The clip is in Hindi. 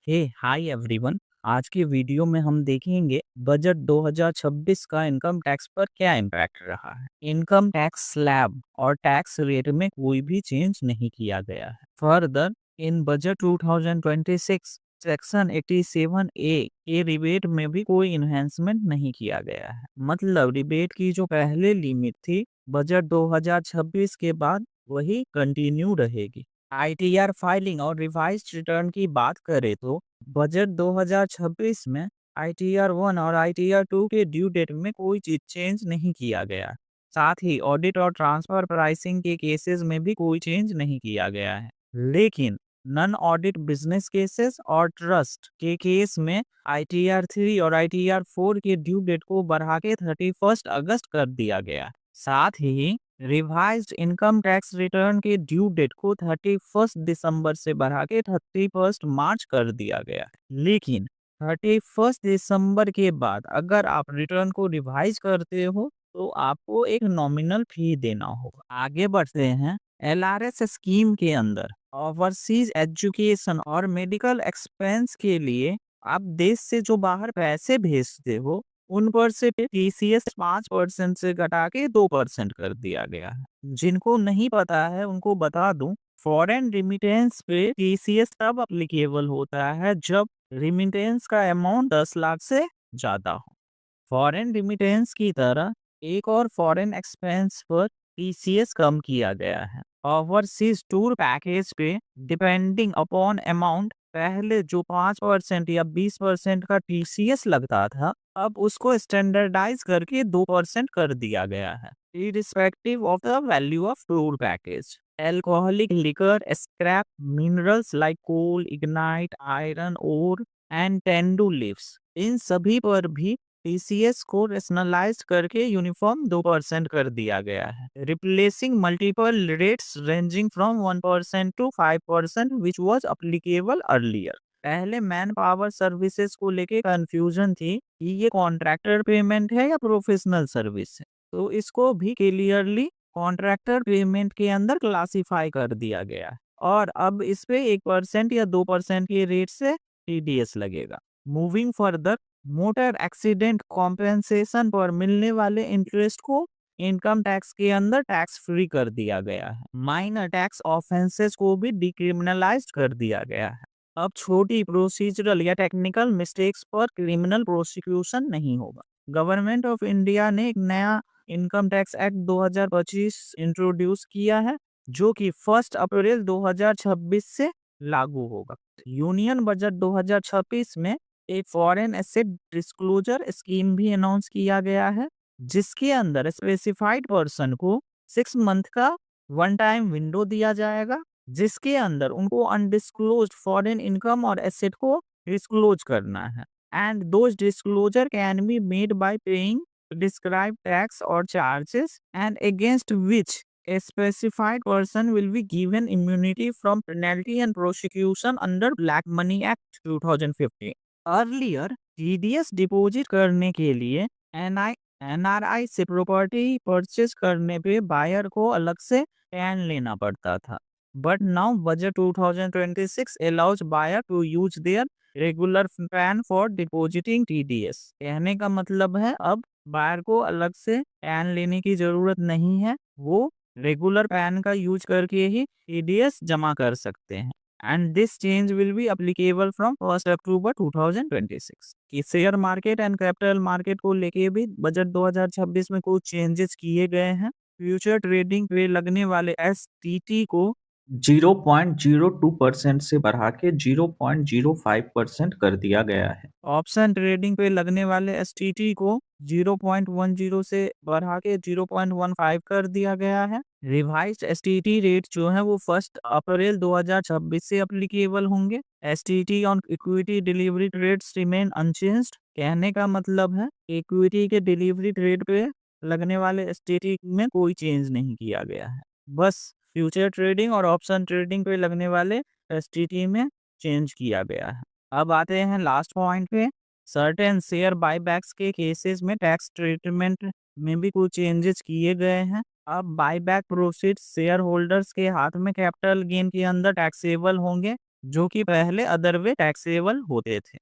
हे हाय एवरीवन। आज के वीडियो में हम देखेंगे बजट 2026 का इनकम टैक्स पर क्या इम्पैक्ट रहा है। इनकम टैक्स स्लैब और टैक्स रेट में कोई भी चेंज नहीं किया गया है। फर्दर इन बजट 2026 सेक्शन 87 ए के रिबेट में भी कोई इन्हेंसमेंट नहीं किया गया है। मतलब रिबेट की जो पहले लिमिट थी बजट 2026 के बाद वही कंटिन्यू रहेगी। आईटीआर फाइलिंग और रिवाइज्ड रिटर्न की बात करें तो बजट 2026 में आईटीआर 1 और आईटीआर 2 के ड्यू डेट में कोई चीज चेंज नहीं किया गया। साथ ही ऑडिट और ट्रांसफर प्राइसिंग के केसेस में भी कोई चेंज नहीं किया गया है। लेकिन नॉन ऑडिट बिजनेस केसेस और ट्रस्ट के केस में आईटीआर 3 और आईटीआर 4 के ड्यू डेट को बढ़ा के 31 अगस्त कर दिया गया। साथ ही रिवाइज्ड इनकम टैक्स रिटर्न के ड्यू डेट को 31 दिसंबर से बढ़ा के 31 मार्च कर दिया गया। लेकिन 31 दिसंबर के बाद अगर आप रिटर्न को रिवाइज करते हो तो आपको एक नॉमिनल फी देना होगा। आगे बढ़ते हैं। एलआरएस स्कीम के अंदर ओवरसीज एजुकेशन और मेडिकल एक्सपेंस के लिए आप देश से जो बाहर पैसे भेजते हो उन पर से टीसीएस 5% से घटा के 2% कर दिया गया है। जिनको नहीं पता है उनको बता दूं, फॉरेन रिमिटेंस पे टीसीएस तब अप्लीकेबल होता है जब रिमिटेंस का अमाउंट 10 लाख से ज्यादा हो। फॉरेन रिमिटेंस की तरह एक और फॉरेन एक्सपेंस पर टीसीएस कम किया गया है। ओवरसीज टूर पैकेज पे डिपेंडिंग अपॉन अमाउंट पहले जो 5% या 20% का टीसीएस लगता था अब उसको स्टैंडर्डाइज करके 2% कर दिया गया है irrespective of the value of tour package. Alcoholic liquor, scrap minerals like coal, lignite, iron ore and tendu leaves, इन सभी पर भी टीसीएस को रेशनलाइज करके यूनिफॉर्म 2% कर दिया गया है, replacing multiple rates ranging from 1% to 5% which was applicable earlier. पहले मैन पावर सर्विसेज को लेके कंफ्यूजन थी कि ये कॉन्ट्रैक्टर पेमेंट है या प्रोफेशनल सर्विस है, तो इसको भी क्लियरली कॉन्ट्रैक्टर पेमेंट के अंदर क्लासिफाई कर दिया गया है और अब इस पे 1% या 2% के रेट से टीडीएस लगेगा। Moving further, motor accident compensation पर मिलने वाले इंटरेस्ट को इनकम टैक्स के अंदर टैक्स फ्री कर दिया गया है। माइनर टैक्स ऑफेंसेस को भी डिक्रिमिनलाइज्ड कर दिया गया है। अब छोटी प्रोसीजरल या टेक्निकल मिस्टेक्स पर क्रिमिनल प्रोसिक्यूशन नहीं होगा। गवर्नमेंट ऑफ इंडिया ने एक नया इनकम टैक्स एक्ट 2025 इंट्रोड्यूस किया है जो कि 1 अप्रैल 2026 से लागू होगा। यूनियन बजट 2026 में एक फॉरेन एसेट डिस्क्लोजर स्कीम भी अनाउंस किया गया है जिसके अंदर स्पेसिफाइड पर्सन को 6 मंथ का वन टाइम विंडो दिया जाएगा जिसके अंदर उनको अनडिस्क्लोज्ड फॉरेन इनकम और एसेट को डिस्क्लोज करना है and those disclosure can be made by paying prescribed tax और charges and against which a specified person will be given immunity from penalty and prosecution under Black Money Act 2015। Earlier TDS deposit करने के लिए एनआरआई से प्रॉपर्टी परचेज करने पे बायर को अलग से पैन लेना पड़ता था, but now budget 2026 allows buyer to use their regular PAN for depositing TDS. कहने का मतलब है अब बायर को अलग से पैन लेने की जरूरत नहीं है, वो रेगुलर पैन का यूज करके ही टीडीएस जमा कर सकते हैं and this change will be applicable from 1 अक्टूबर 2026। कि share market and capital market को लेके भी बजट 2026 में कुछ चेंजेस किए गए हैं। फ्यूचर ट्रेडिंग पे लगने वाले एसटीटी को 0.02% से बढ़ा के 0.05% कर दिया गया है। ऑप्शन ट्रेडिंग पे लगने वाले एसटीटी को 0.10 से बढ़ा के 0.15 कर दिया गया है। रिवाइज्ड एसटीटी रेट जो है वो 1 अप्रैल 2026 से अप्लीकेबल होंगे। STT on equity delivery rates remain unchanged. कहने का मतलब है इक्विटी के डिलीवरी रेट पे लगने वाले एसटीटी में कोई चेंज नहीं किया गया है, बस फ्यूचर ट्रेडिंग और ऑप्शन ट्रेडिंग पे लगने वाले एसटीटी में चेंज किया गया है। अब आते हैं लास्ट पॉइंट पे। सर्टेन शेयर बायबैक्स के केसेस में टैक्स ट्रीटमेंट में भी कुछ चेंजेस किए गए हैं। अब बायबैक प्रोसीड्स शेयर होल्डर्स के हाथ में कैपिटल गेन के अंदर टैक्सेबल होंगे जो कि पहले अदर वे टैक्सेबल होते थे।